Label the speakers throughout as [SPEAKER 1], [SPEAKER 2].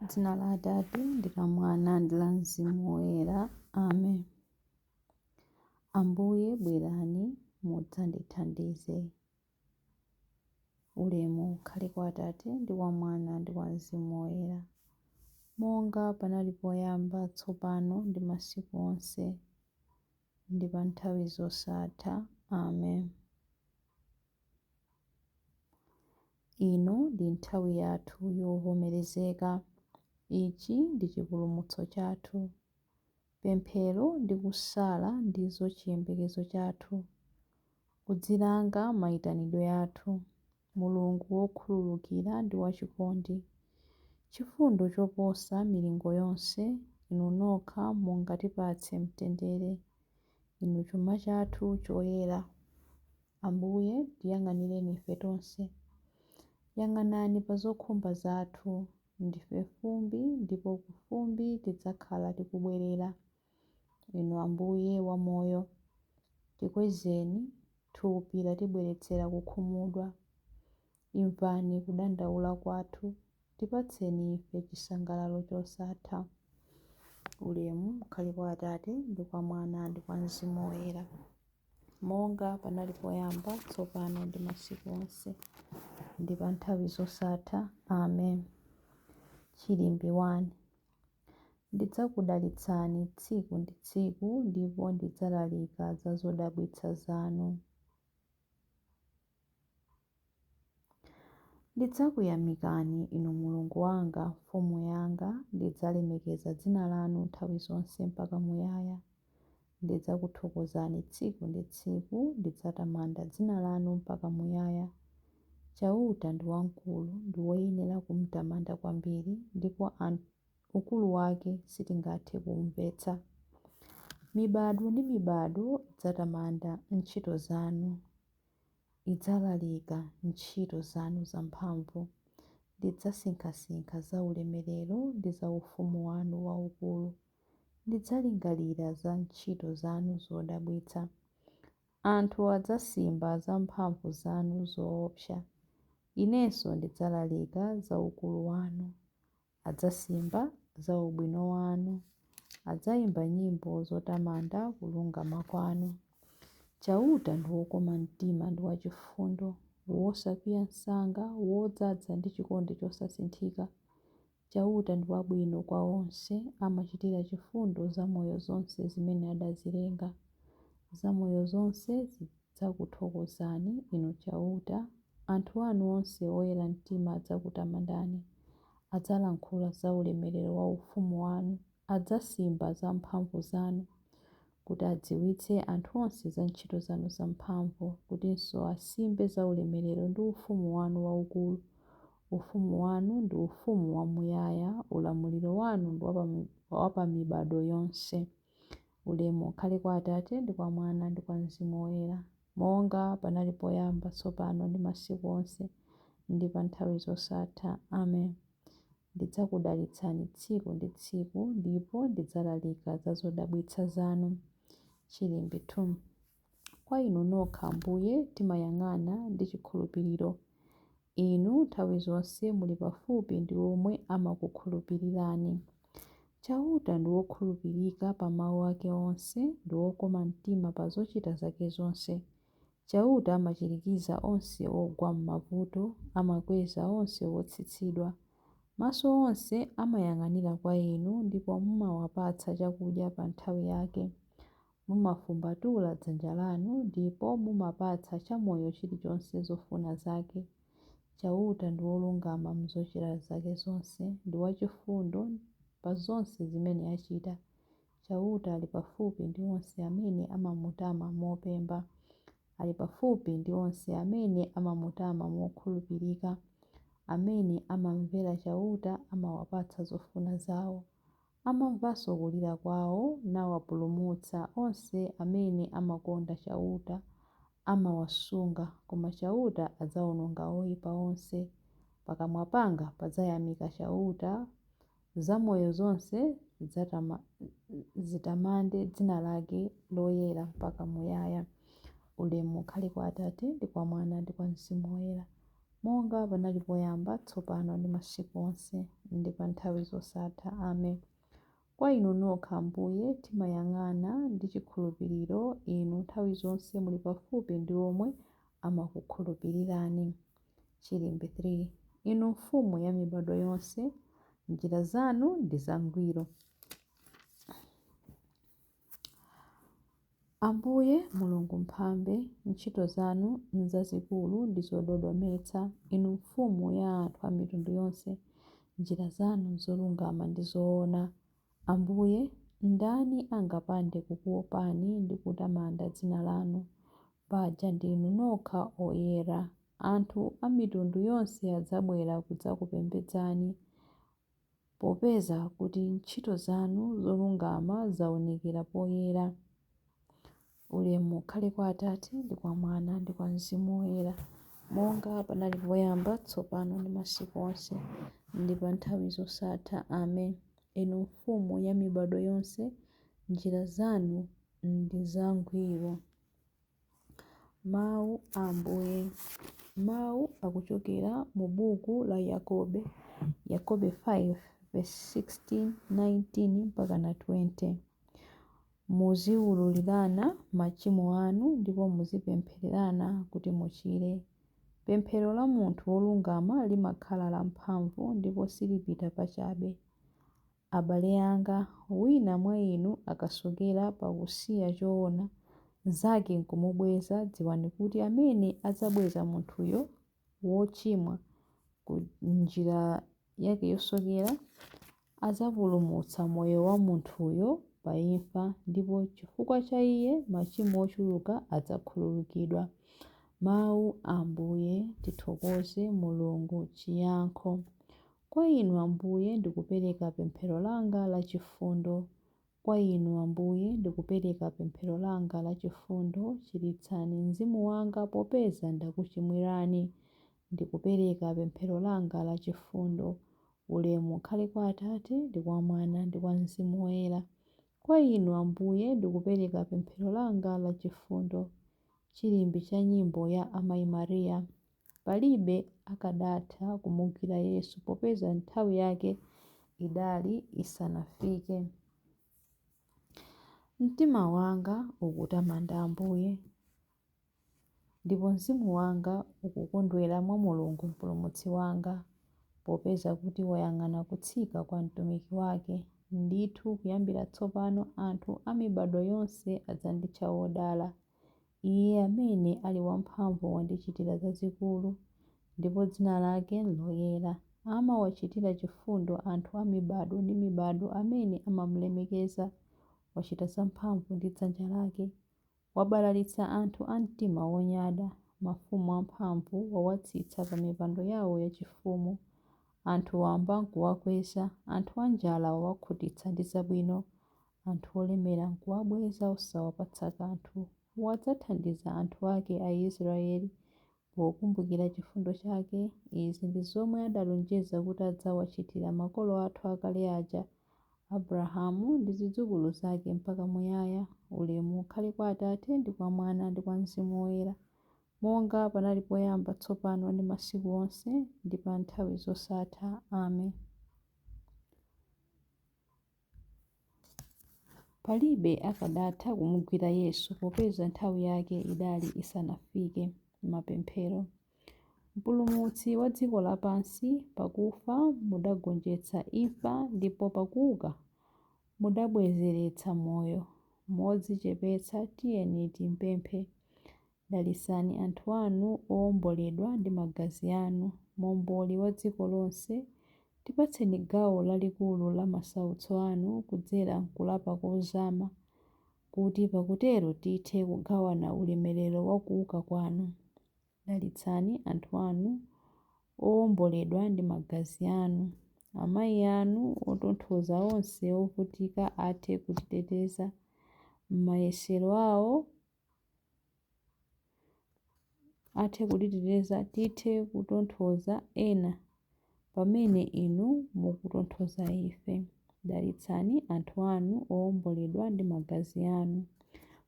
[SPEAKER 1] Dzina la Atate ndi la Mwana ndi la Mzimu Woyera. Amen. Ambuye bwerani mudzandithandize. Ulemu ukhale kwa Atate ndi kwa Mwana ndi kwa Mzimu Woyera, monga panali poyamba, tsopano ndi masiku onse ndi pa nthawi zosatha. Amen. Ino ndi nthawi yathu yovomerezeka. Ichi ndi chipulumutso chathu. Pemphero ndi kusala ndizo chiyembekezo chathu. Kudzilanga mayitanidwe athu. Mulungu wokhululukira ndi wachikondi, chifundo choposa milingo yonse, inu nokha mungatipatse mtendere. Inu chuma chathu choyera. Ambuye tiyang'anireni ife tonse. Yang'anani pa zokhumba zathu. Ndife fumbi ndipo ku fumbi tidzakhala tikubwerera. Inu Ambuye wamoyo, tikwezeni, thupi latibweretsera kukhumudwa. Imvani kudandaula kwathu, tipatseni ife chisangalalo chosatha. Ulemu ukhale kwa Atate ndi kwa Mwana ndi kwa Mzimu Woyera, monga panali poyamba, tsopano ndi masiku onse ndi pa nthawi zosatha. Amen. Chilimbi 1. Ndidzakudalitsani tsiku ndi tsiku ndipo ndidzalalika za zodabwitsa zanu. Ndidzakuyamikani inu Mulungu wanga, mfumu yanga. Ndidzalemekeza dzina lanu nthawi zonse mpaka muyaya. Ndidzakuthokozani tsiku ndi tsiku. Ndidzatamanda dzina lanu mpaka muyaya. Chauta ndi wamkulu, ndi woyenera kumtamanda kwambiri, ndipo ukulu wake sitingathe kuumvetsa. Mibado ndi mibado idzatamanda ntchito zanu. Idzalalika ntchito zanu zamphamvu. Ndidzasinkhasinkha za ulemerero ndi za ufumu wanu waukulu. Ndidzalingalira za ntchito zanu zodabwitsa. Anthu adzasimba za mphamvu zanu zoopsa. Inenso ndidzalalika za ukulu wanu. Adzasimba za ubwino wanu. Adzayimba nyimbo zotamanda kulungama kwanu. Chauta ndi wokoma mtima ndi wachifundo, wosakwiya msanga, wodzaza ndi chikondi chosasinthika. Chauta ndi wabwino kwa onse, amachitira chifundo zamoyo zonse zimene adazilenga. Zamoyo zonse zidzakuthokozani inu Chauta. Anthu anu onse oyera mtima adzakutamandani. Adzalankhula za ulemerero wa ufumu wanu. Adzasimba za mphamvu zanu, kuti adziwitse anthu onse za ntchito zanu zamphamvu, kutinso asimbe za ulemerero ndi ufumu wanu waukulu. Ufumu wanu ndi ufumu wamuyaya. Ulamuliro wanu ndi wapa mibado yonse. Ulemu ukhale kwa Atate ndi kwa Mwana ndi kwa Mzimu Woyera, monga panali poyamba, tsopano ndi masiku onse ndi pa nthawi zosatha. Amen. Ndidzakudalitsani tsiku ndi tsiku ndipo ndidzalalika za zodabwitsa zanu. Chilimbi 2. Kwa inu nokha Ambuye timayang'ana ndi chikhulupiriro. Inu nthawi zonse muli pafupi ndi omwe amakukhulupirirani. Chauta ndi wokhulupirika pa mawu ake onse, ndi wokoma mtima pa zochita zake zonse. Chauta amachirikiza onse ogwa m'mavuto, amakweza onse wotsitsidwa. Maso onse amayang'anira kwa inu ndipo mumawapatsa chakudya pa nthawi yake. Mumafumbatula dzanja lanu ndipo mumapatsa chamoyo chilichonse zofuna zake. Chauta ndi wolungama m'zochita zake zonse, ndi wachifundo pa zonse zimene achita. Chauta ali pafupi ndi onse amene amamutama mopemba. Ali pafupi ndi onse amene amamutama mokhulupirika. Amene amamvera Chauta amawapatsa zofuna zawo. Amamvanso kulira kwawo nawapulumutsa. Onse amene amakonda Chauta amawasunga, koma Chauta adzawononga oyipa onse. Pakamwa panga padzayamika Chauta. Zamoyo zonse zitamande dzina lake loyera mpaka muyaya. Ulemu ukhale kwa Atate ndi kwa Mwana ndi kwa Mzimu Woyera, monga panali poyamba, tsopano ndi masiku onse, ndi pa nthawi zosatha. Amen. Kwa inu nokha Ambuye timayang'ana ndi chikhulupiriro, inu nthawi zonse muli pafupi ndi omwe amakukhulupirirani. Chilimbe 3. Inu mfumu ya mibado yonse, njira zanu ndi zangwiro. Ambuye Mulungu mphambe, ntchito zanu nzazikulu ndi zododometsa. Inu mfumu ya anthu a mitundu yonse, njira zanu zolungama ndi zoona. Ambuye, ndani angapande kukuopani ndi kutamanda dzina lanu? Paja ndinu nokha oyera. Anthu a mitundu yonse adzabwera kudzakupembedzani, popeza kuti ntchito zanu zolungama zaonekera poyera. Ulemu ukhale kwa Atate ndi kwa Mwana ndi kwa Mzimu Woyera, monga panali poyamba, tsopano ndi masiku onse, ndi pa nthawi zosatha. Amen. Inu mfumu ya mibado yonse, njira zanu ndi zangwiro. Mawu a Ambuye. Mawu akuchokera mu buku la Yakobe 5:16, 19 mpaka na 20. Muziwululirana machimo anu ndipo muzipemphererana kuti muchire. Pemphero la munthu wolungama limakhala lamphamvu ndipo silipita pachabe. Abale anga, wina mwa inu akasokera pakusiya choona zake nkumubweza, dziwani kuti amene adzabweza munthuyo wochimwa ku njira yake yosokera adzapulumutsa moyo wa munthuyo pa imfa, ndipo chifukwa cha iye machimo ochuluka adzakhululukidwa. Mawu a Ambuye. Tithokoze Mulungu. Chiyankho. Kwa inu Ambuye ndikupereka pemphero langa la chifundo. Kwa inu Ambuye ndikupereka pemphero langa la chifundo. Chiritsani mzimu wanga popeza ndakuchimwirani. Ndikupereka pemphero langa la chifundo. Ulemu ukhale kwa Atate ndi kwa Mwana ndi kwa Mzimu Woyera. Kwa inu Ambuye ndikupereka pemphero langa la chifundo. Chilimbi cha nyimbo ya Amayi Mariya. Palibe akadatha kumugwira Yesu popeza nthawi yake idali isanafike. Mtima wanga ukutamanda Ambuye, ndipo mzimu wanga ukukondwera mwa Mulungu mpulumutsi wanga, popeza kuti wayang'ana kutsika kwa mtumiki wake. Ndithu kuyambira tsopano anthu a mibado yonse adzanditcha wodala. Iye amene ali wamphamvu wandichitira zazikulu, ndipo dzina lake loyera. Amawachitira chifundo anthu a mibado ndi mibado amene amamulemekeza. Wachita zamphamvu ndi dzanja lake. Wabalalitsa anthu a mtima wonyada. Mafumu amphamvu wawatsitsa pa mipando yawo yachifumu. Anthu wamba nkuwakweza, anthu anjala wawakhutitsa ndi zabwino. Anthu olemera nkuwabweza osawapatsa kanthu. Wadzathandiza anthu ake a Israeli pokumbukira chifundo chake. Izi ndi zomwe adalonjeza kuti adzawachitira makolo athu akale aja, Abrahamu ndi zidzukulu zake mpaka muyaya. Ulemu ukhale kwa Atate ndi kwa Mwana ndi kwa Mzimu Woyera, monga panali poyamba, tsopano ndi masiku onse, ndi pa nthawi zosatha. Amen. Palibe akadatha kumugwira Yesu popeza nthawi yake idali isanafike. Mapemphero. Mpulumutsi wa dziko lapansi, pakufa mudagonjetsa imfa ndipo pakuuka mudabwezeretsa moyo. Modzichepetsa tiyeni timpemphe. Dalisani anthu anu owomboledwa ndi magazi anu. Momboli wa dziko lonse, tipatseni gawo lalikulu la masautso anu kudzera mkulapa kozama, kuti pakutero tithe kugawana ulemerero wa kuuka kwanu. Dalitsani anthu anu owomboledwa ndi magazi anu. Amayi anu otonthoza onse ovutika athe kutiteteza. M'mayesero awo athe kutiteteza, tithe kutonthoza ena pamene inu mukutonthoza ife. Dalitsani anthu anu owomboledwa ndi magazi anu.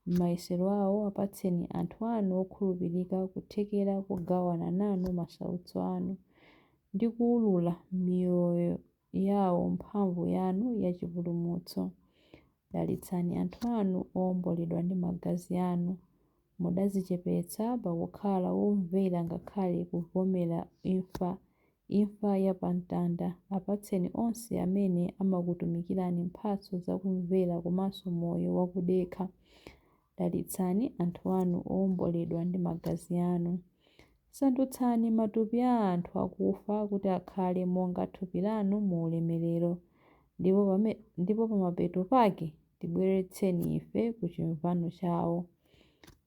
[SPEAKER 1] m'mayesero awo apatseni anthu anu okhulupirika kuthekera kugawana nanu masautso anu ndi kuwulula miyoyo yawo mphamvu yanu yachipulumutso. Dalitsani anthu anu owomboledwa ndi magazi anu. Mudadzichepetsa pakukhala womvera ngakhale kuvomera imfa yapamtanda. Apatseni onse amene amakutumikirani mphatso zakumvera komanso moyo wakudekha. Dalitsani anthu anu owomboledwa ndi magazi anu. Sandutsani matupi a anthu akufa kuti akhale monga thupi lanu mu ulemerero, ndipo pamapeto pake tibweretseni ife ku chimvano chawo.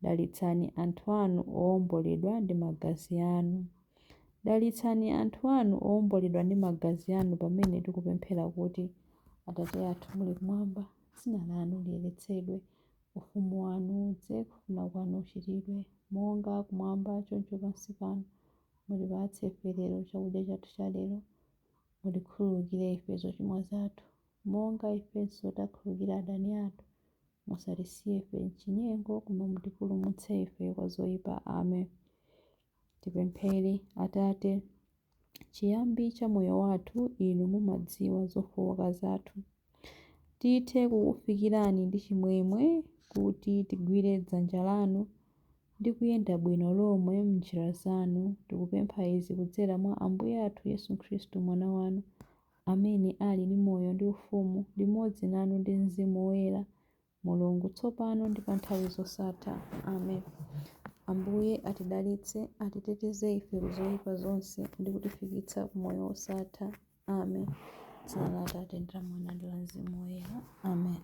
[SPEAKER 1] Dalitsani anthu anu owomboledwa ndi magazi anu. Dalitsani anthu anu owomboledwa ndi magazi anu pamene tikupemphera kuti: Atate athu muli kumwamba, dzina lanu liyeretsedwe, ufumu wanu udze, kufuna kwanu kuchitidwe monga kumwamba choncho pansi pano. Mutipatse ife lero chakudya chathu cha lero. Mutikhululukire ife zochimwa zathu monga ifenso takhululukira adani athu. Musatisiye ife m'chinyengo, koma mutipulumutse ife kwa zoyipa. Amen. Tipemphere. Atate, chiyambi cha moyo wathu inu mumadziwa zofowoka zathu. Tithe kukufikirani ndi chimwemwe kuti tigwire dzanja lanu ndi kuyenda bwino lomwe m'njira zanu. Tikupempha izi kudzera mwa Ambuye athu Yesu Khristu mwana wanu, amene ali ndi moyo ndi ufumu limodzi nanu ndi Mzimu Woyera, Mulungu tsopano ndi pa nthawi zosatha. Amen. Ambuye atidalitse, atiteteze ife ku zoyipa zonse ndi kutifikitsa ku moyo wosatha. Amen. Dzina la Atate ndi la Mwana ndi la Mzimu Woyera. Amen.